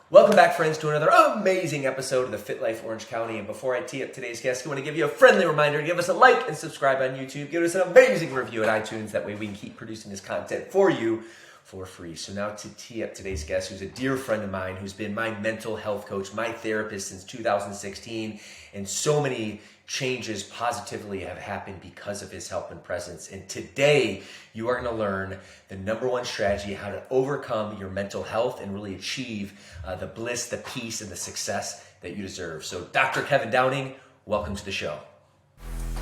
Welcome back, friends, to another amazing episode of the Fit Life Orange County. And before I tee up today's guest, I want to give you a friendly reminder to give us a like and subscribe on YouTube. Give us an amazing review at iTunes. That way we can keep producing this content for you for free. So now to tee up today's guest, who's a dear friend of mine, who's been my mental health coach, my therapist since 2016, and so many changes positively have happened because of his help and presence. And today you are going to learn the number one strategy, how to overcome your mental health and really achieve the bliss, the peace, and the success that you deserve. So Dr. Kevin Downing, welcome to the show.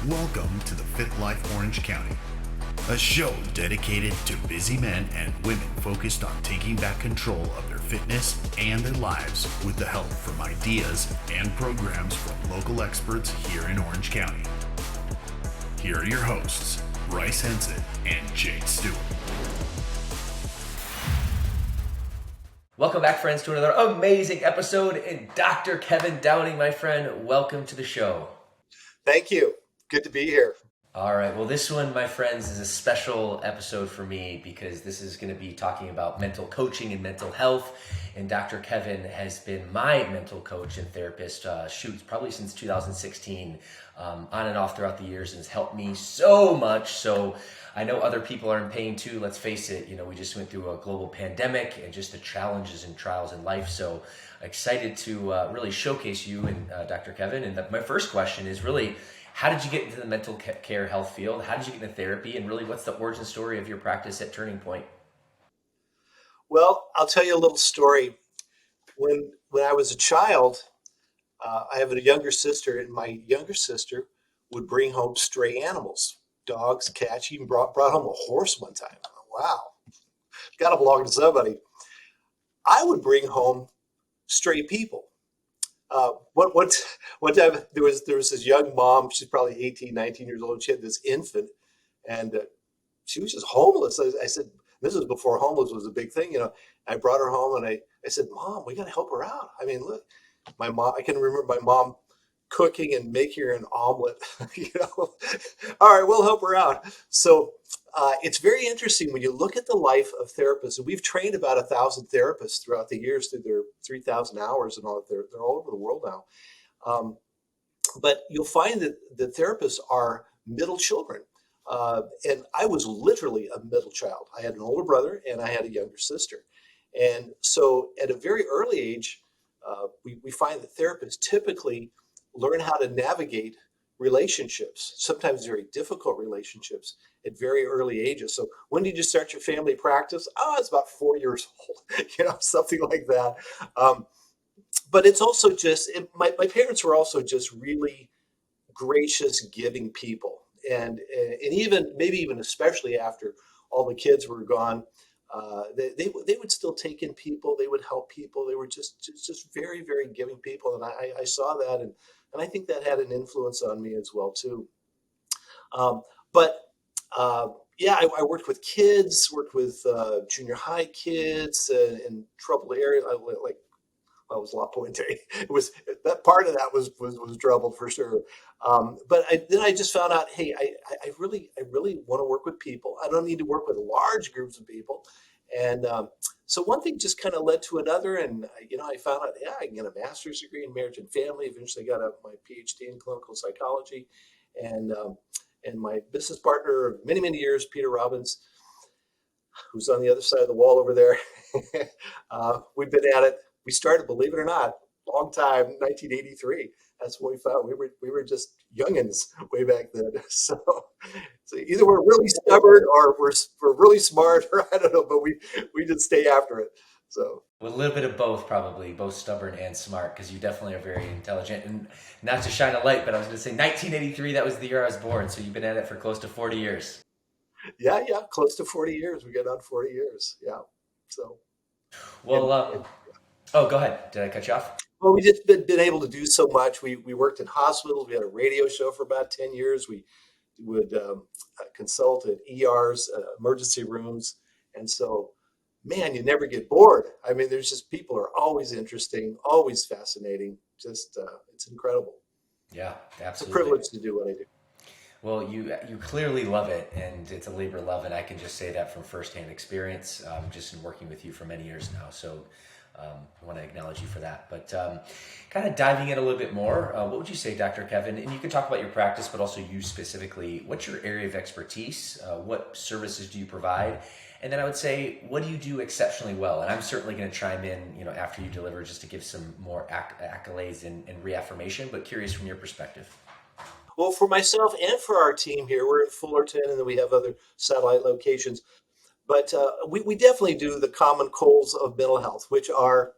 Welcome to the Fit Life Orange County, a show dedicated to busy men and women focused on taking back control of their fitness and their lives with the help from ideas and programs from local experts here in Orange County. Here are your hosts, Bryce Henson and Jake Stewart. Welcome back, friends, to another amazing episode. And Dr. Kevin Downing, my friend, welcome to the show. Thank you. Good to be here. All right. Well, this one, my friends, is a special episode for me because this is going to be talking about mental coaching and mental health. And Dr. Kevin has been my mental coach and therapist, probably since 2016, on and off throughout the years, and has helped me so much. So I know other people are in pain too. Let's face it, we just went through a global pandemic and just the challenges and trials in life. So excited to really showcase you and Dr. Kevin. And my first question is really, how did you get into the mental care health field? How did you get into therapy? And really, what's the origin story of your practice at Turning Point? Well, I'll tell you a little story. When I was a child, I have a younger sister, and my younger sister would bring home stray animals, dogs, cats. She even brought home a horse one time. Wow, got to belong to somebody. I would bring home stray people. One time there was this young mom, she's probably 18, 19 years old. She had this infant and she was just homeless. I said, this was before homeless was a big thing. I brought her home and I said, Mom, we got to help her out. I mean, look, my mom, I can remember my mom cooking and making her an omelet, all right, we'll help her out. So it's very interesting when you look at the life of therapists, and we've trained about 1,000 therapists throughout the years through their 3,000 hours and all that. They're all over the world now. But you'll find that the therapists are middle children. And I was literally a middle child. I had an older brother and I had a younger sister. And so at a very early age, we find that therapists typically learn how to navigate relationships, sometimes very difficult relationships at very early ages. So when did you start your family practice? Oh, it's about 4 years old, something like that. But it's also just, my parents were also just really gracious, giving people. And maybe even especially after all the kids were gone, they would still take in people. They would help people. They were just very, very giving people. And I saw that. And I think that had an influence on me as well, too. I worked with kids, worked with junior high kids in troubled areas. I was La Puente. It was that part of that was troubled for sure. Then I just found out, hey, I really want to work with people. I don't need to work with large groups of people. And so one thing just kind of led to another. And, I found out, I can get a master's degree in marriage and family. Eventually got my PhD in clinical psychology. And my business partner of many, many years, Peter Robbins, who's on the other side of the wall over there, we've been at it. We started, believe it or not, long time, 1983. That's what we found. We were just youngins way back then. So either we're really stubborn or we're really smart, or I don't know, but we just stay after it. So Well, a little bit of both, probably, both stubborn and smart, because you definitely are very intelligent. And not to shine a light, but I was going to say 1983, that was the year I was born. So you've been at it for close to 40 years. Yeah, close to 40 years. We get on 40 years. Yeah. So. Well, oh, go ahead. Did I cut you off? Well, we just been able to do so much. We worked in hospitals. We had a radio show for about 10 years. We would consult at ERs, emergency rooms. And so, man, you never get bored. I mean, there's just people are always interesting, always fascinating. Just it's incredible. Yeah, absolutely. It's a privilege to do what I do. Well, you clearly love it, and it's a labor of love, and I can just say that from firsthand experience, just in working with you for many years now. So I want to acknowledge you for that. But kind of diving in a little bit more, what would you say, Dr. Kevin? And you can talk about your practice, but also you specifically. What's your area of expertise? What services do you provide? And then I would say, what do you do exceptionally well? And I'm certainly going to chime in, after you deliver, just to give some more accolades and reaffirmation. But curious from your perspective. Well, for myself and for our team here, we're in Fullerton, and then we have other satellite locations. But we definitely do the common colds of mental health, which are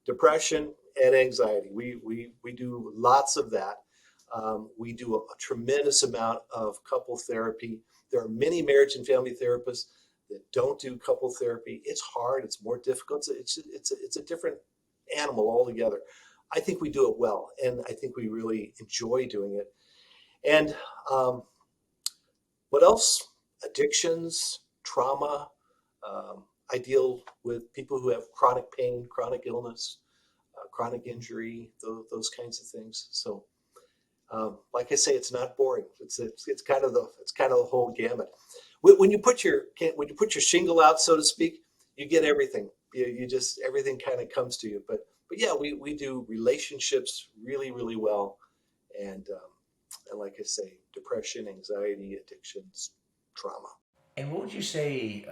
depression and anxiety. We do lots of that. We do a tremendous amount of couple therapy. There are many marriage and family therapists that don't do couple therapy. It's hard. It's more difficult. It's a different animal altogether. I think we do it well, and I think we really enjoy doing it. And what else? Addictions, trauma. I deal with people who have chronic pain, chronic illness, chronic injury, those kinds of things. So, like I say, it's not boring. It's kind of the whole gamut. When you put your shingle out, so to speak, you get everything. You just everything kind of comes to you. But yeah, we do relationships really, really well, and like I say, depression, anxiety, addictions, trauma. And what would you say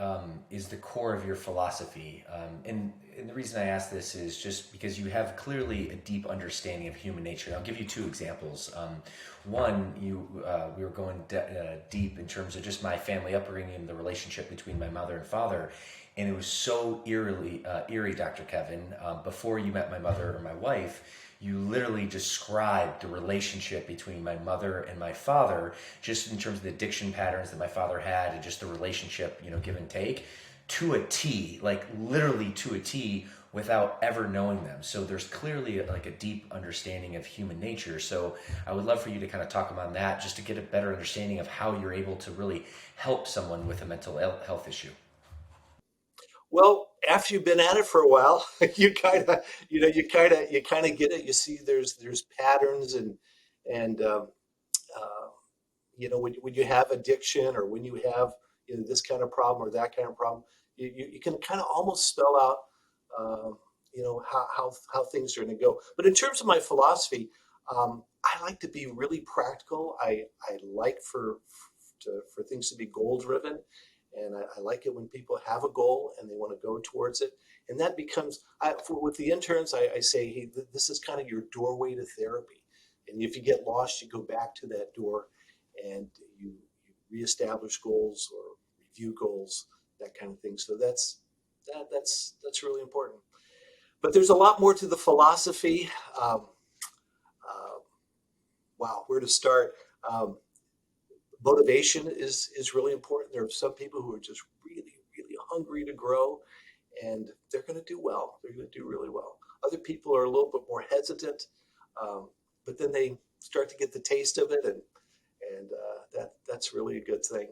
is the core of your philosophy? And the reason I ask this is just because you have clearly a deep understanding of human nature. And I'll give you two examples. One, we were going deep in terms of just my family upbringing and the relationship between my mother and father. And it was so eerie, Dr. Kevin. Before you met my mother or my wife, you literally described the relationship between my mother and my father, just in terms of the addiction patterns that my father had and just the relationship, give and take, to a T, like literally to a T, without ever knowing them. So there's clearly like a deep understanding of human nature. So I would love for you to kind of talk about that, just to get a better understanding of how you're able to really help someone with a mental health issue. Well, after you've been at it for a while, you kind of get it. You see, there's patterns, and when you have addiction, or when you have this kind of problem or that kind of problem, you can kind of almost spell out how things are going to go. But in terms of my philosophy, I like to be really practical. I like for things to be goal driven. And I like it when people have a goal and they want to go towards it. And that becomes, with the interns, I say, hey, this is kind of your doorway to therapy. And if you get lost, you go back to that door and you reestablish goals or review goals, that kind of thing. So that's really important. But there's a lot more to the philosophy. Wow, where to start? Motivation is really important. There are some people who are just really, really hungry to grow, and they're going to do well. They're going to do really well. Other people are a little bit more hesitant, but then they start to get the taste of it, and that's really a good thing.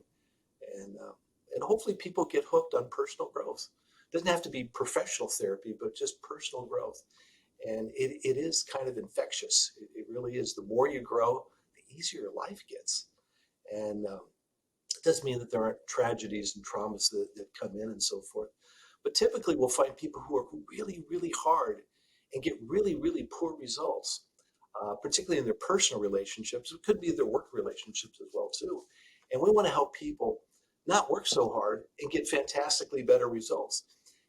And hopefully people get hooked on personal growth. It doesn't have to be professional therapy, but just personal growth. And it is kind of infectious. It really is. The more you grow, the easier life gets. And it doesn't mean that there aren't tragedies and traumas that come in and so forth. But typically we'll find people who are really, really hard and get really, really poor results, particularly in their personal relationships. It could be their work relationships as well, too. And we want to help people not work so hard and get fantastically better results.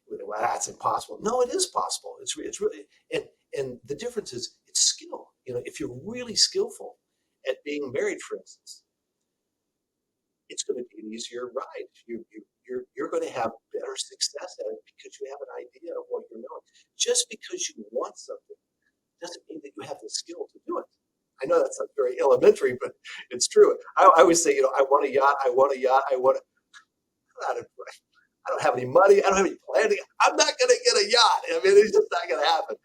Well, that's impossible. No, it is possible. It's really, and the difference is it's skill. If you're really skillful at being married, for instance, it's going to be an easier ride. You're going to have better success at it because you have an idea of what you're doing. Just because you want something doesn't mean that you have the skill to do it. I know that's not very elementary, but it's true. I always say, I want a yacht. I want a yacht. I don't have any money. I don't have any planning. I'm not going to get a yacht. I mean, it's just not going to happen.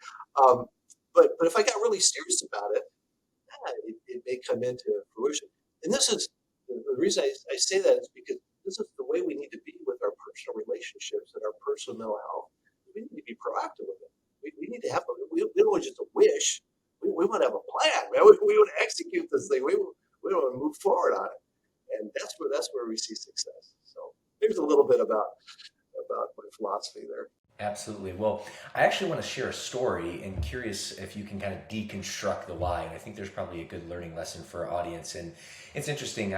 But if I got really serious about it, it may come into fruition. And this is the reason I say that is because this is the way we need to be with our personal relationships and our personal mental health. We need to be proactive with it. We need to have we don't want just a wish. We want to have a plan, man. We want to execute this thing. We want to move forward on it, and that's where we see success. So there's a little bit about my philosophy there. Absolutely. Well, I actually want to share a story and curious if you can kind of deconstruct the why. And I think there's probably a good learning lesson for our audience. And it's interesting.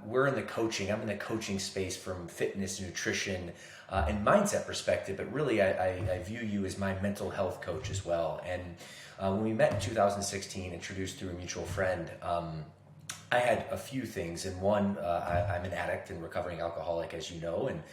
We're in the coaching. I'm in the coaching space from fitness, nutrition, and mindset perspective. But really, I view you as my mental health coach as well. And when we met in 2016, introduced through a mutual friend, I had a few things, and one, I'm an addict and recovering alcoholic, as you know, and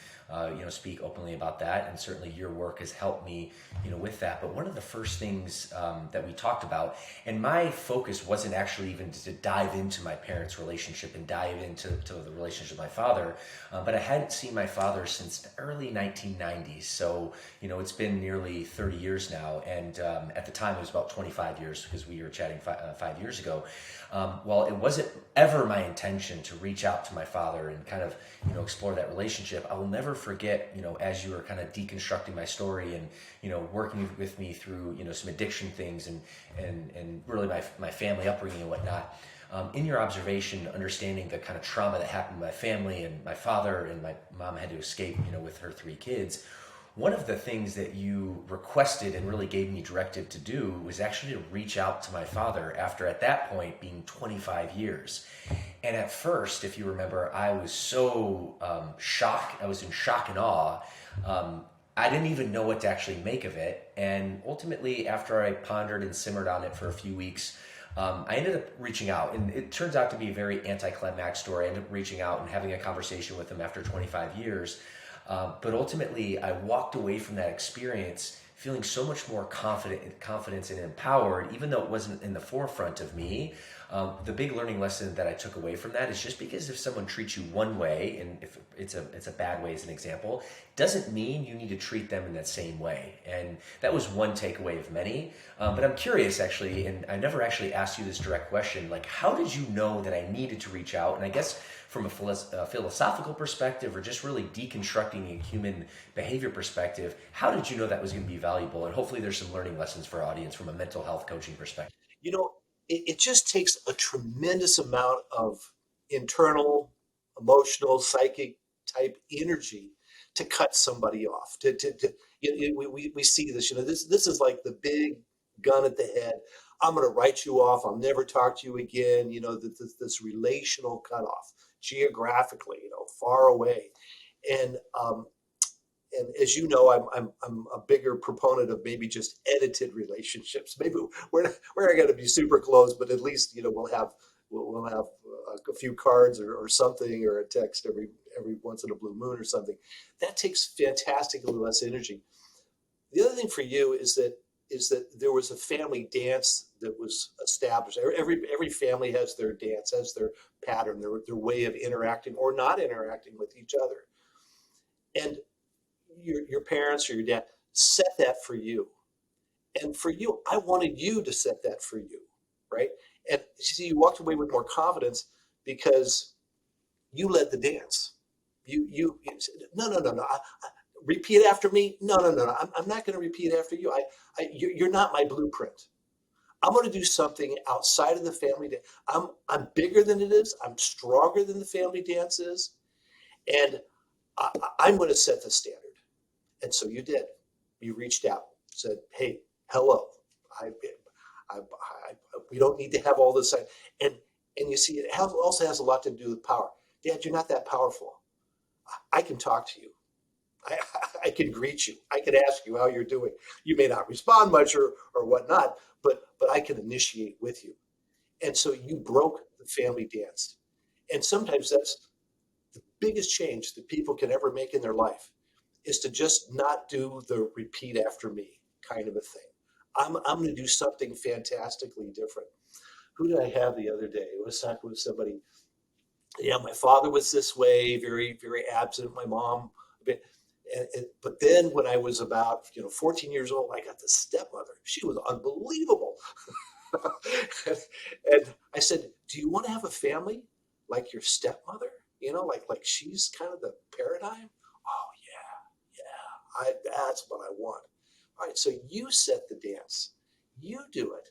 speak openly about that. And certainly, your work has helped me, with that. But one of the first things that we talked about, and my focus wasn't actually even to dive into my parents' relationship and dive into the relationship with my father, but I hadn't seen my father since the early 1990s. So it's been nearly 30 years now, and at the time it was about 25 years because we were chatting 5 years ago. While it wasn't ever my intention to reach out to my father and kind of, explore that relationship, I will never forget, as you were kind of deconstructing my story and, working with me through, some addiction things and really my family upbringing and whatnot. In your observation, understanding the kind of trauma that happened to my family and my father and my mom had to escape, with her 3 kids. One of the things that you requested and really gave me directive to do was actually to reach out to my father after, at that point, being 25 years. And at first, if you remember, I was so shocked. I was in shock and awe. I didn't even know what to actually make of it. And ultimately, after I pondered and simmered on it for a few weeks, I ended up reaching out, and it turns out to be a very anticlimactic story. I ended up reaching out and having a conversation with him after 25 years. But ultimately, I walked away from that experience feeling so much more confidence and empowered, even though it wasn't in the forefront of me. The big learning lesson that I took away from that is just because if someone treats you one way, and if it's a bad way as an example, doesn't mean you need to treat them in that same way. And that was one takeaway of many. But I'm curious, actually, and I never actually asked you this direct question, like, how did you know that I needed to reach out? And I guess from a philosophical perspective, or just really deconstructing a human behavior perspective, how did you know that was going to be valuable? And hopefully there's some learning lessons for our audience from a mental health coaching perspective. It just takes a tremendous amount of internal, emotional, psychic type energy to cut somebody off. We see this, this is like the big gun at the head. I'm going to write you off. I'll never talk to you again. This relational cutoff geographically, far away. And as you know, I'm a bigger proponent of maybe just edited relationships. Maybe we're not going to be super close, but at least we'll have a few cards or something, or a text every once in a blue moon or something. That takes fantastically less energy. The other thing for you is that there was a family dance that was established. Every family has their dance, has their pattern, their way of interacting or not interacting with each other, and your parents or your dad set that for you. And for you, I wanted you to set that for you, right? And you see, you walked away with more confidence because you led the dance. You said, no. Repeat after me. No. I'm not going to repeat after you. You're not my blueprint. I'm going to do something outside of the family dance. I'm bigger than it is. I'm stronger than the family dance is. And I'm going to set the standard. And so you did. You reached out, said, "Hey, hello. We don't need to have all this." And you see, it also has a lot to do with power. Dad, you're not that powerful. I can talk to you. I can greet you. I can ask you how you're doing. You may not respond much or whatnot, but I can initiate with you. And so you broke the family dance. And sometimes that's the biggest change that people can ever make in their life, is to just not do the repeat after me kind of a thing. I'm going to do something fantastically different. Who did I have the other day? I was talking with somebody. Yeah, my father was this way, very, very absent. My mom a bit. But then when I was about 14 years old, I got this stepmother. She was unbelievable. And I said, "Do you want to have a family like your stepmother? Like she's kind of the paradigm?" "Oh yeah. That's what I want." All right, so you set the dance. You do it.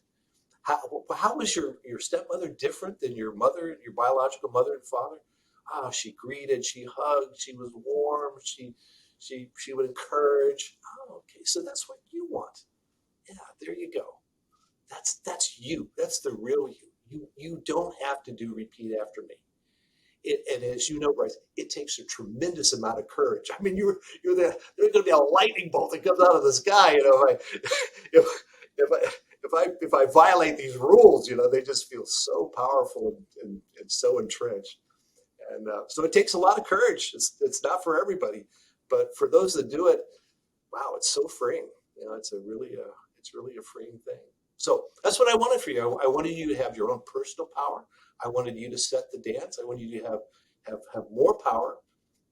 How was your stepmother different than your mother, your biological mother and father? Oh, she greeted, she hugged, she was warm, she She would encourage. Oh, okay, so that's what you want. Yeah, there you go. That's you. That's the real you. You don't have to do repeat after me. And as you know, Bryce, it takes a tremendous amount of courage. I mean, there's going to be a lightning bolt that comes out of the sky. If if I violate these rules, they just feel so powerful and so entrenched. And so it takes a lot of courage. It's not for everybody, but for those that do it, wow, it's so freeing. It's really a freeing thing. So that's what I wanted for you. I wanted you to have your own personal power. I wanted you to set the dance. I wanted you to have more power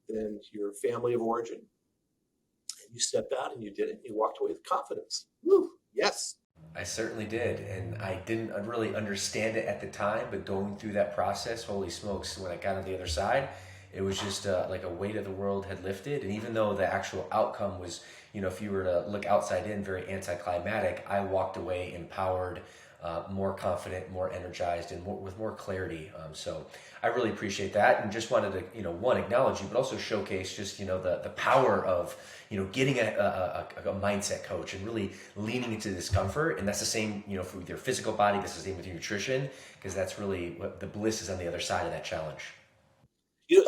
than your family of origin. And you stepped out and you did it. And you walked away with confidence. Woo, yes. I certainly did, and I didn't really understand it at the time, but going through that process, holy smokes, when I got on the other side, it was just like a weight of the world had lifted. And even though the actual outcome was, if you were to look outside in, very anticlimactic, I walked away empowered, more confident, more energized, and with more clarity. So I really appreciate that, and just wanted to, one, acknowledge you, but also showcase just, the power of, getting a mindset coach and really leaning into discomfort. And that's the same, for with your physical body. That's the same with your nutrition, because that's really what the bliss is on the other side of that challenge.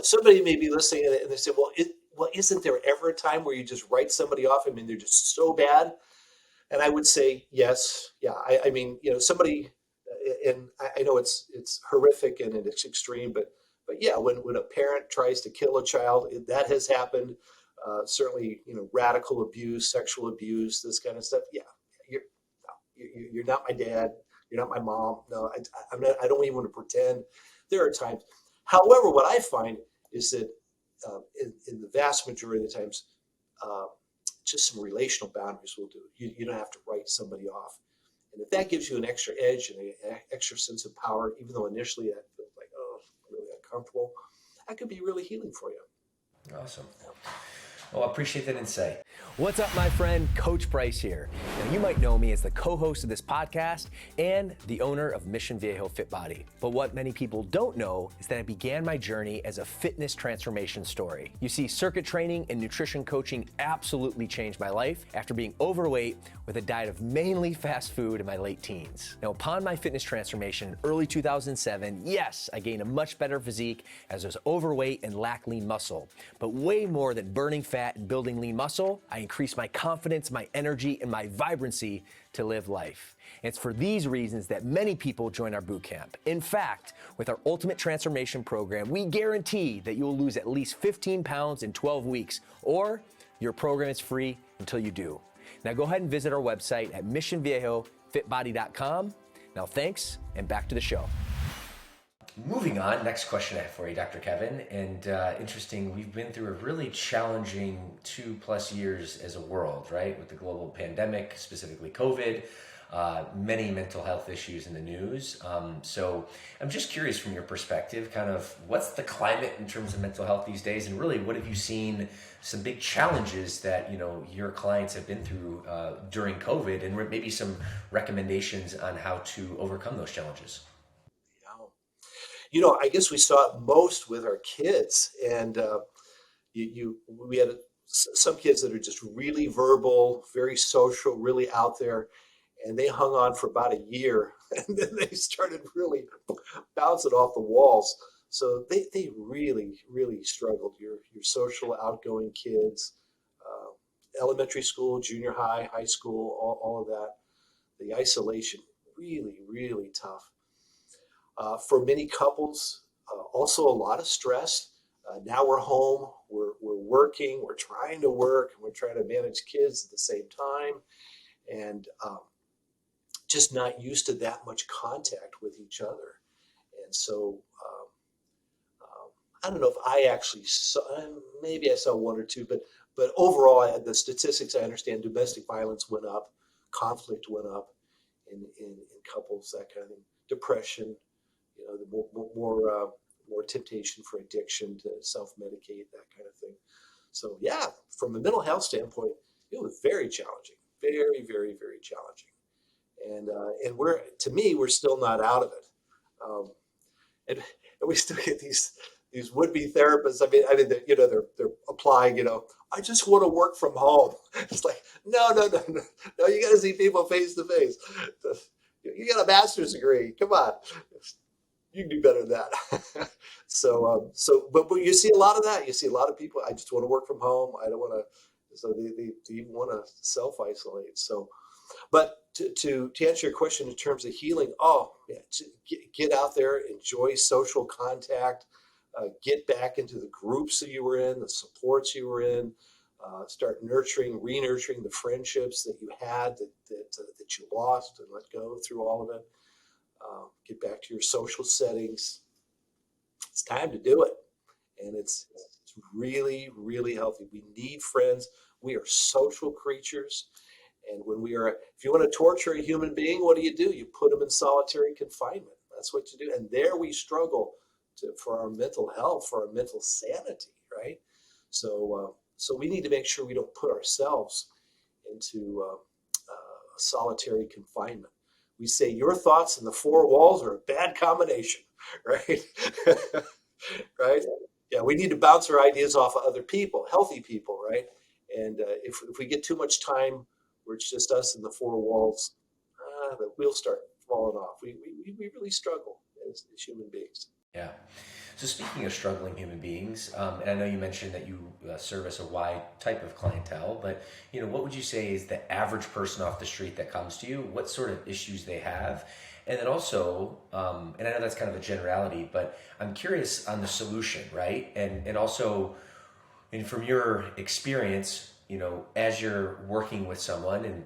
Somebody may be listening and they say, well, isn't there ever a time where you just write somebody off? I mean, they're just so bad. And I would say, yes. Yeah. I mean, somebody, and I know it's horrific and it's extreme, but yeah, when a parent tries to kill a child, that has happened. Certainly, radical abuse, sexual abuse, this kind of stuff. Yeah. You're not my dad. You're not my mom. No, I'm not, I don't even want to pretend. There are times. However, what I find is that in the vast majority of the times, just some relational boundaries will do. You don't have to write somebody off. And if that gives you an extra edge and an extra sense of power, even though initially that feels like, oh, really uncomfortable, that could be really healing for you. Awesome. Well, I appreciate that insight. What's up, my friend? Coach Bryce here. Now, you might know me as the co-host of this podcast and the owner of Mission Viejo Fit Body. But what many people don't know is that I began my journey as a fitness transformation story. You see, circuit training and nutrition coaching absolutely changed my life after being overweight with a diet of mainly fast food in my late teens. Now, upon my fitness transformation in early 2007, yes, I gained a much better physique as I was overweight and lacked lean muscle. But way more than burning fat and building lean muscle, I increased my confidence, my energy, and my vibrancy to live life. And it's for these reasons that many people join our boot camp. In fact, with our Ultimate Transformation Program, we guarantee that you will lose at least 15 pounds in 12 weeks, or your program is free until you do. Now go ahead and visit our website at missionviejofitbody.com. Now thanks, and back to the show. Moving on, next question I have for you, Dr. Kevin. And interesting, we've been through a really challenging 2+ years as a world, right? With the global pandemic, specifically COVID, many mental health issues in the news. So I'm just curious from your perspective, kind of what's the climate in terms of mental health these days? And really, what have you seen some big challenges that, your clients have been through during COVID, and maybe some recommendations on how to overcome those challenges? I guess we saw it most with our kids, and we had some kids that are just really verbal, very social, really out there, and they hung on for about a year, and then they started really bouncing off the walls. So they really, really struggled. Your social, outgoing kids, elementary school, junior high, high school, all of that. The isolation, really, really tough. For many couples, also a lot of stress. Now we're home, we're working, we're trying to work, and we're trying to manage kids at the same time, and just not used to that much contact with each other. And so I don't know if I actually saw, maybe I saw one or two, but overall, the statistics I understand, domestic violence went up, conflict went up in couples, that kind of thing, depression. The more temptation for addiction to self-medicate, that kind of thing. So yeah, from a mental health standpoint, it was very challenging, very, very, very challenging. And we're still not out of it. And we still get these these would-be therapists. They're applying. I just want to work from home. It's like, no. You got to see people face to face. You got a master's degree. Come on, you can do better than that. But you see a lot of that. You see a lot of people. I just want to work from home. I don't want to. So they even want to self-isolate. So, but to answer your question in terms of healing, get out there, enjoy social contact, get back into the groups that you were in, the supports you were in, start re-nurturing the friendships that you had that you lost and let go through all of it. Get back to your social settings. It's time to do it. And it's really, really healthy. We need friends. We are social creatures. And if you want to torture a human being, what do? You put them in solitary confinement. That's what you do. And there we struggle for our mental health, for our mental sanity, right? So we need to make sure we don't put ourselves into solitary confinement. We say your thoughts and the four walls are a bad combination, right? Right? Yeah, we need to bounce our ideas off of other people, healthy people, right? And if we get too much time where it's just us and the four walls, the wheels start falling off. We really struggle as human beings. Yeah. So speaking of struggling human beings, and I know you mentioned that you service a wide type of clientele, but what would you say is the average person off the street that comes to you? What sort of issues they have? And then also, and I know that's kind of a generality, but I'm curious on the solution, right? And also, and from your experience, as you're working with someone, and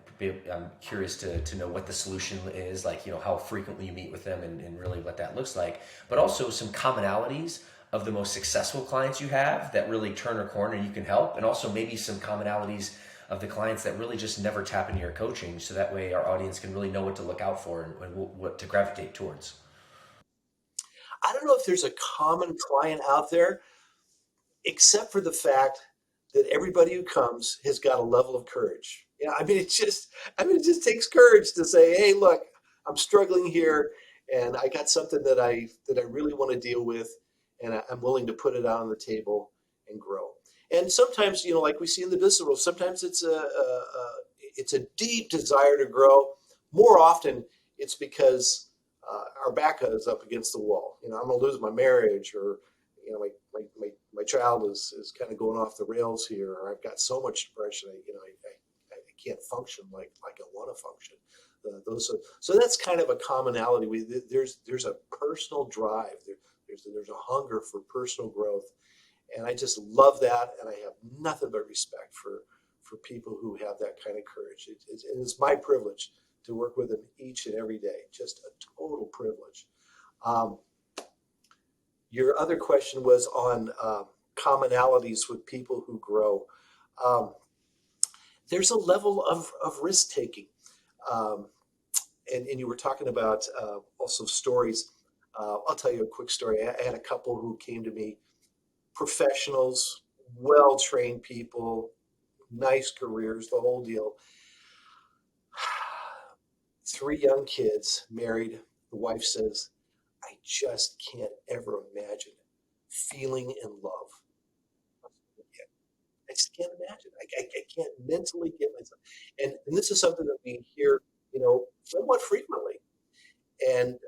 I'm curious to know what the solution is, like, how frequently you meet with them and really what that looks like, but also some commonalities of the most successful clients you have that really turn a corner and you can help, and also maybe some commonalities of the clients that really just never tap into your coaching, so that way our audience can really know what to look out for and what to gravitate towards. I don't know if there's a common client out there, except for the fact that everybody who comes has got a level of courage. It just takes courage to say, hey, look, I'm struggling here and I got something that I really want to deal with, and I'm willing to put it out on the table and grow. And sometimes, like we see in the business world, sometimes it's a deep desire to grow. More often, it's because our back is up against the wall. I'm going to lose my marriage, or my child is kind of going off the rails here, or I've got so much depression, I can't function like I want to function. So that's kind of a commonality. There's a personal drive. There's a hunger for personal growth, and I just love that. And I have nothing but respect for people who have that kind of courage. It's my privilege to work with them each and every day. Just a total privilege. Your other question was on commonalities with people who grow. There's a level of risk taking. And you were talking about also stories. I'll tell you a quick story. I had a couple who came to me, professionals, well-trained people, nice careers, the whole deal. 3 young kids, married. The wife says, I just can't ever imagine feeling in love. I just can't imagine. I can't mentally get myself. And this is something that we hear, somewhat frequently. And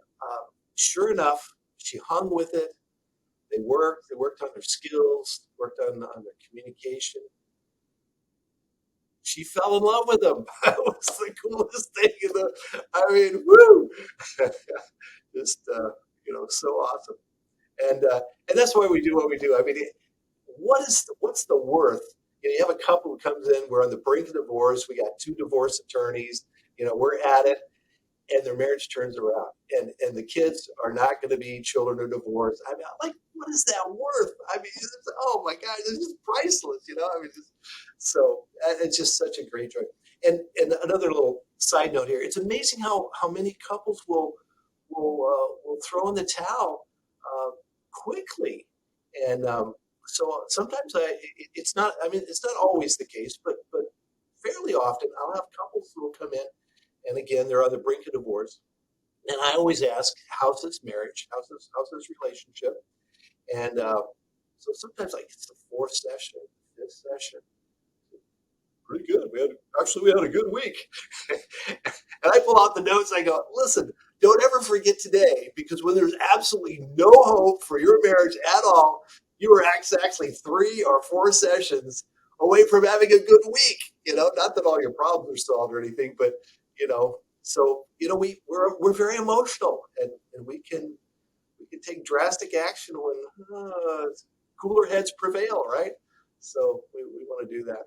sure enough, she hung with it. They worked on their skills, worked on their communication. She fell in love with him. That was the coolest thing. Woo! Just, so awesome. And that's why we do what we do. What's the worth? You have a couple who comes in, we're on the brink of divorce. We got 2 divorce attorneys, we're at it, and their marriage turns around. And the kids are not going to be children of divorce. What is that worth? Oh my God, it's just priceless, so it's just such a great joy. And another little side note here, it's amazing how many couples will throw in the towel quickly. And so sometimes it's not always the case, but fairly often I'll have couples who will come in, and again, they're on the brink of divorce. And I always ask, how's this marriage? How's this relationship? And so sometimes like it's the fourth session, fifth session. Pretty good. We had a good week. And I pull out the notes. I go, listen, don't ever forget today, because when there's absolutely no hope for your marriage at all, you were actually 3 or 4 sessions away from having a good week. Not that all your problems are solved or anything, but so we're very emotional, and we can take drastic action when cooler heads prevail, right? So we want to do that.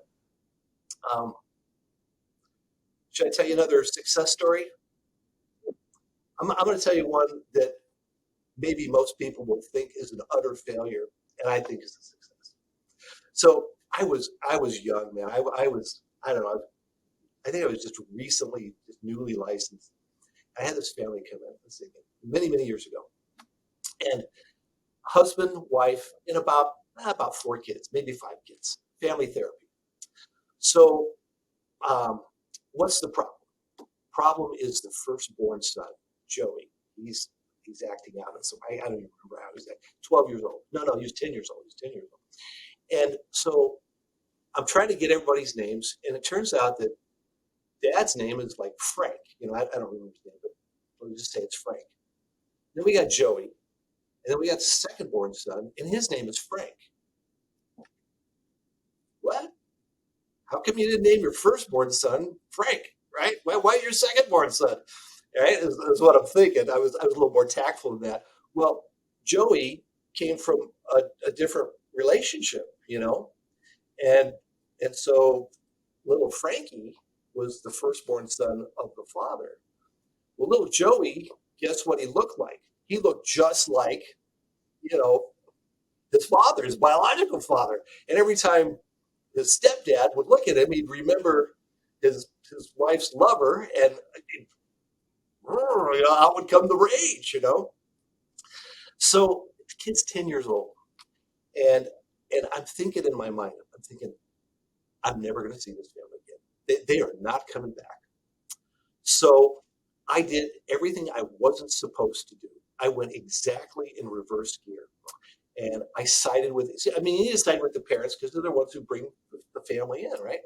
Should I tell you another success story? I'm going to tell you one that maybe most people will think is an utter failure, and I think is a success. So I was young, man. I don't know. I think I was just newly licensed. I had this family come in, many years ago, and husband, wife, and about 4 kids, maybe 5 kids. Family therapy. So, what's the problem? Problem is the firstborn son, Joey. He's acting out, and so I don't even remember how he's 12 years old. No, he was 10 years old. And so I'm trying to get everybody's names, and it turns out that Dad's name is like Frank. I don't remember his name, but we'll just say it's Frank. Then we got Joey, and then we got the second-born son, and his name is Frank. What? How come you didn't name your firstborn son Frank, right? Why your second-born son? Right? Is what I'm thinking. I was a little more tactful than that. Well, Joey came from a different relationship, and so little Frankie was the firstborn son of the father. Well, little Joey, guess what he looked like? He looked just like, his father, his biological father. And every time his stepdad would look at him, he'd remember his wife's lover, and out would come the rage, So the kid's 10 years old, and I'm thinking in my mind, I'm never going to see this family again. They are not coming back. So I did everything I wasn't supposed to do. I went exactly in reverse gear. And I sided with, you need to side with the parents because they're the ones who bring the family in, right?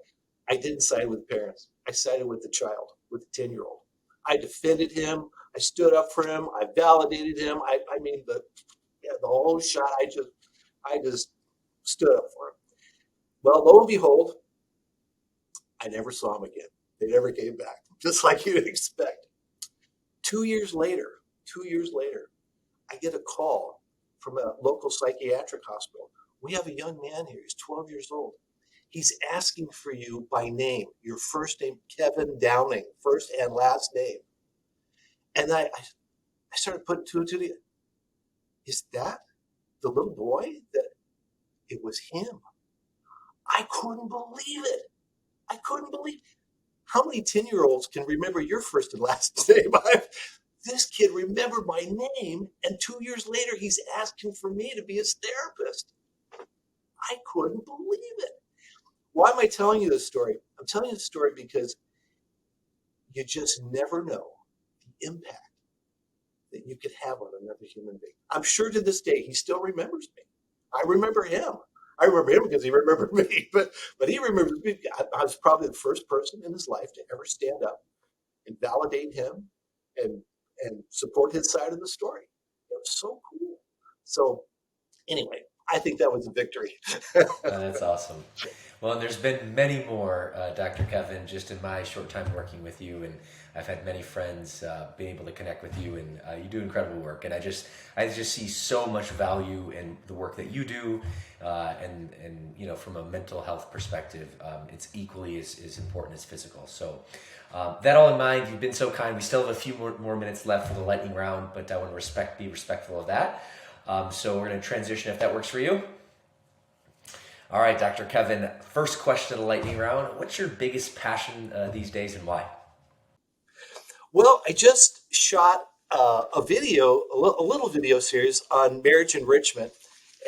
I didn't side with the parents. I sided with the child, with the 10-year-old. I defended him. I stood up for him. I validated him. The whole shot. I just stood up for him. Well, lo and behold, I never saw him again. They never came back, just like you'd expect. 2 years later, I get a call from a local psychiatric hospital. We have a young man here. He's 12 years old. He's asking for you by name, your first name, Kevin Downing, first and last name. And I started putting 2 and 2 together. Is that the little boy? That it was him. I couldn't believe it. How many 10-year-olds can remember your first and last name? This kid remembered my name, and 2 years later, he's asking for me to be his therapist. I couldn't believe it. Why am I telling you this story? I'm telling you this story because you just never know the impact that you could have on another human being. I'm sure to this day, he still remembers me. I remember him. I remember him because he remembered me, but he remembers me. I was probably the first person in his life to ever stand up and validate him and support his side of the story. It was so cool. So anyway, I think that was a victory. That's awesome. Well, and there's been many more, Dr. Kevin, just in my short time working with you, and I've had many friends being able to connect with you, and you do incredible work. And I just see so much value in the work that you do, and from a mental health perspective, it's equally as important as physical. So that all in mind, you've been so kind. We still have a few more minutes left for the lightning round, but I want to be respectful of that. So we're going to transition if that works for you. All right, Dr. Kevin, first question of the lightning round. What's your biggest passion these days and why? Well, I just shot a little video series on marriage enrichment,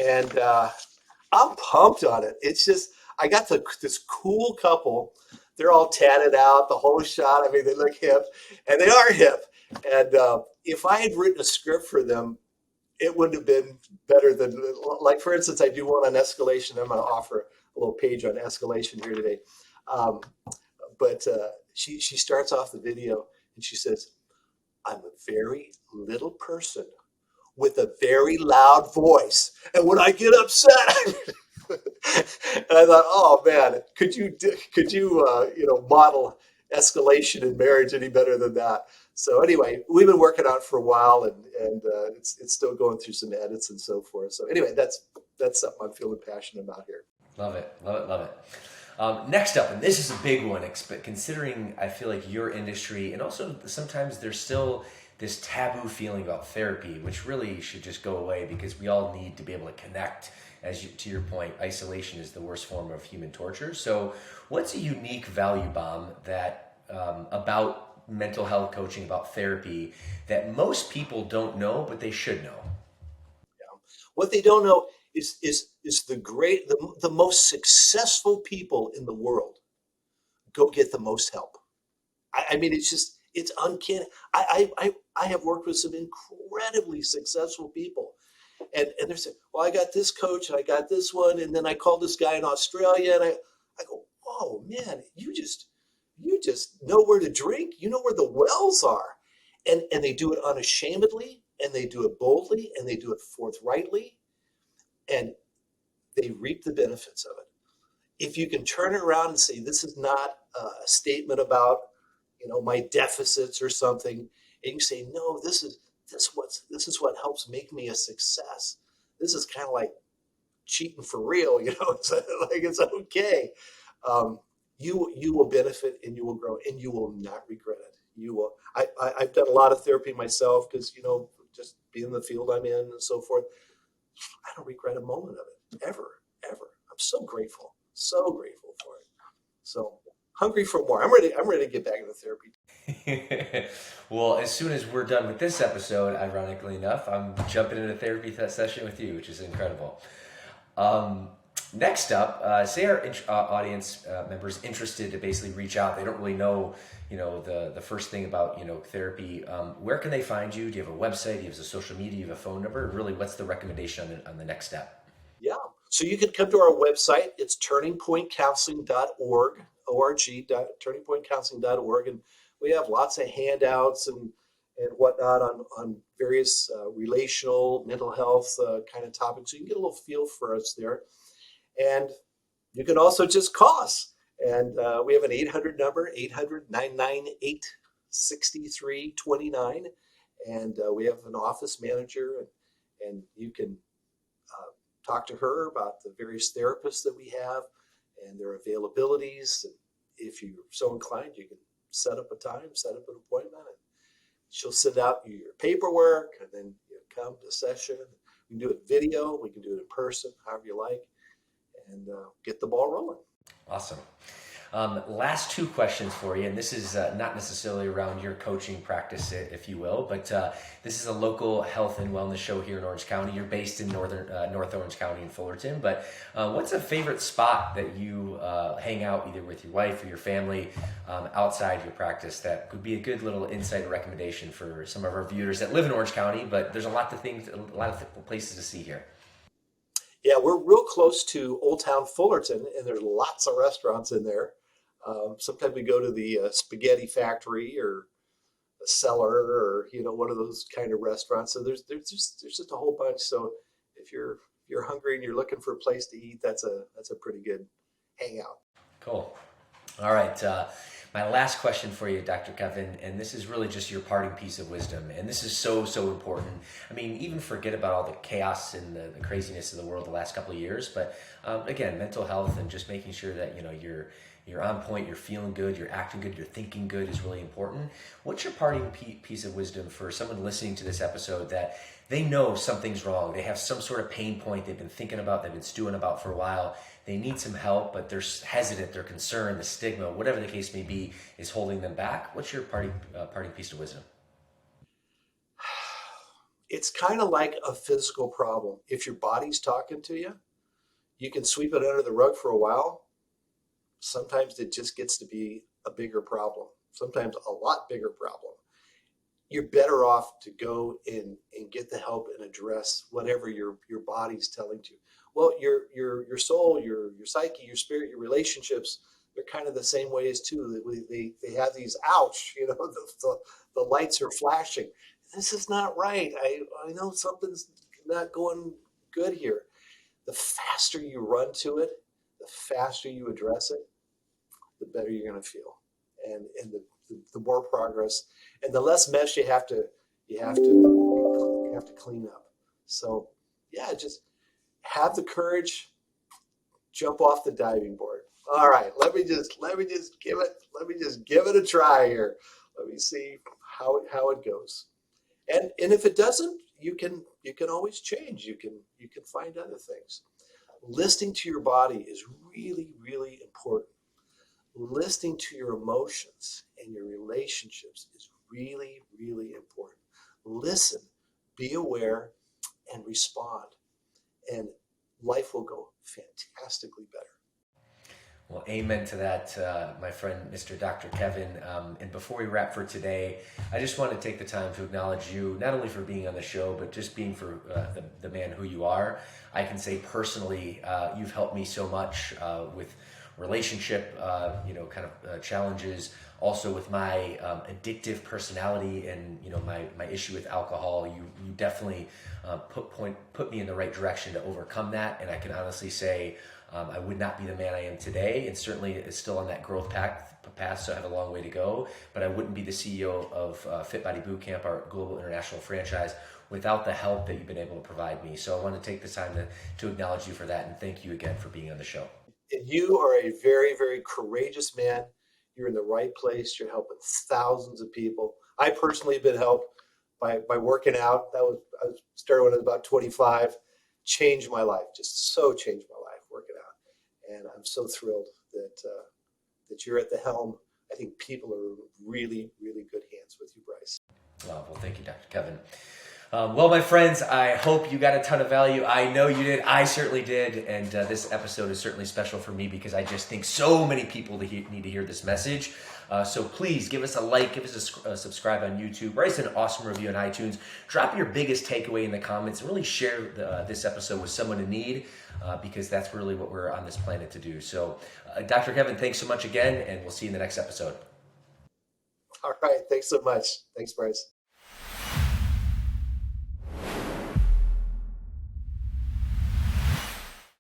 and I'm pumped on it. It's just, I got this cool couple. They're all tatted out, the whole shot. They look hip, and they are hip. And if I had written a script for them, it wouldn't have been better than, like, for instance, I do one on escalation. I'm going to offer a little page on escalation here today. But she starts off the video and she says, I'm a very little person with a very loud voice. And when I get upset, and I thought, oh man, could you model escalation in marriage any better than that? So anyway, we've been working on it for a while, and it's still going through some edits and so forth. So anyway, that's something I'm feeling passionate about here. Love it, love it, love it. Next up, and this is a big one, considering I feel like your industry, and also sometimes there's still this taboo feeling about therapy, which really should just go away because we all need to be able to connect. To your point, isolation is the worst form of human torture. So what's a unique value bomb that about mental health coaching, about therapy, that most people don't know, but they should know? Yeah. What they don't know is the most successful people in the world go get the most help. I mean, it's uncanny. I have worked with some incredibly successful people, and they're saying, well, I got this coach and I got this one, and then I called this guy in Australia, and I go, oh man, you just know where to drink. You know where the wells are, and they do it unashamedly, and they do it boldly, and they do it forthrightly, and they reap the benefits of it. If you can turn it around and say, this is not a statement about, my deficits or something, and you say, no, this is what helps make me a success. This is kind of like cheating for real, it's like, it's okay. You will benefit, and you will grow, and you will not regret it. You will. I've done a lot of therapy myself because, just being in the field I'm in and so forth. I don't regret a moment of it, ever. I'm so grateful for it. So hungry for more. I'm ready to get back into therapy. Well, as soon as we're done with this episode, ironically enough, I'm jumping into a therapy session with you, which is incredible. Next up, say our audience members interested to basically reach out. They don't really know, the first thing about, therapy. Where can they find you? Do you have a website? Do you have a social media? Do you have a phone number? Really, what's the recommendation on the next step? Yeah. So you can come to our website. It's turningpointcounseling.org, turningpointcounseling.org. And we have lots of handouts and whatnot on various relational, mental health kind of topics. So you can get a little feel for us there. And you can also just call us. And we have an 800 number, 800-998-6329. And we have an office manager, and you can talk to her about the various therapists that we have and their availabilities. And if you're so inclined, you can set up a time, set up an appointment, and she'll send out your paperwork, and then you come to session. We can do it video, we can do it in person, however you like, and get the ball rolling. Awesome. Last two questions for you, and this is not necessarily around your coaching practice, if you will, but this is a local health and wellness show here in Orange County. You're based in North Orange County in Fullerton, but what's a favorite spot that you hang out either with your wife or your family outside your practice that could be a good little insight or recommendation for some of our viewers that live in Orange County, but there's a lot of places to see here? Yeah, we're real close to Old Town Fullerton, and there's lots of restaurants in there. Sometimes we go to the Spaghetti Factory or a Cellar, or one of those kind of restaurants. So there's just a whole bunch. So if you're hungry and you're looking for a place to eat, that's a pretty good hangout. Cool. All right. My last question for you, Dr. Kevin, and this is really just your parting piece of wisdom, and this is so important. I mean, even forget about all the chaos and the craziness of the world the last couple of years, but again, mental health and just making sure that you're on point, you're feeling good, you're acting good, you're thinking good is really important. What's your parting piece of wisdom for someone listening to this episode that they know something's wrong, they have some sort of pain point they've been thinking about, they've been stewing about for a while, they need some help, but they're hesitant, they're concerned, the stigma, whatever the case may be, is holding them back? What's your parting piece of wisdom? It's kind of like a physical problem. If your body's talking to you, you can sweep it under the rug for a while. Sometimes it just gets to be a bigger problem, sometimes a lot bigger problem. you're better off to go and get the help and address whatever your body's telling you. Well, your soul, your psyche, your spirit, your relationships, they're kind of the same ways too. They have these ouch, the lights are flashing. This is not right. I know something's not going good here. The faster you run to it, the faster you address it, the better you're going to feel, and the more progress, and the less mess you have to clean up. So yeah, just have the courage, jump off the diving board. All right, let me just give it a try here. Let me see how it goes. And if it doesn't, you can always change. You can find other things. Listening to your body is really, really important. Listening to your emotions and your relationships is really, really important. Listen, be aware, and respond, and life will go fantastically better. Well, amen to that, my friend, Mr. Dr. Kevin. And before we wrap for today, I just want to take the time to acknowledge you, not only for being on the show, but just being for the man who you are. I can say personally, you've helped me so much with relationship, challenges, also with my addictive personality and, my issue with alcohol. You definitely put me in the right direction to overcome that. And I can honestly say, I would not be the man I am today, and certainly is still on that growth path, so I have a long way to go, but I wouldn't be the CEO of Fit Body Bootcamp, our global international franchise, without the help that you've been able to provide me. So I want to take the time to acknowledge you for that, and thank you again for being on the show. And you are a very, very courageous man. You're in the right place. You're helping thousands of people. I personally have been helped by working out. I started when I was about 25, changed my life, just so changed my life working out. And I'm so thrilled that you're at the helm. I think people are in really, really good hands with you, Bryce. Well, thank you, Dr. Kevin. Well, my friends, I hope you got a ton of value. I know you did. I certainly did. And this episode is certainly special for me because I just think so many people need to hear this message. So please give us a like, give us a subscribe on YouTube, write us an awesome review on iTunes. Drop your biggest takeaway in the comments and really share this episode with someone in need because that's really what we're on this planet to do. So Dr. Kevin, thanks so much again, and we'll see you in the next episode. All right. Thanks so much. Thanks, Bryce.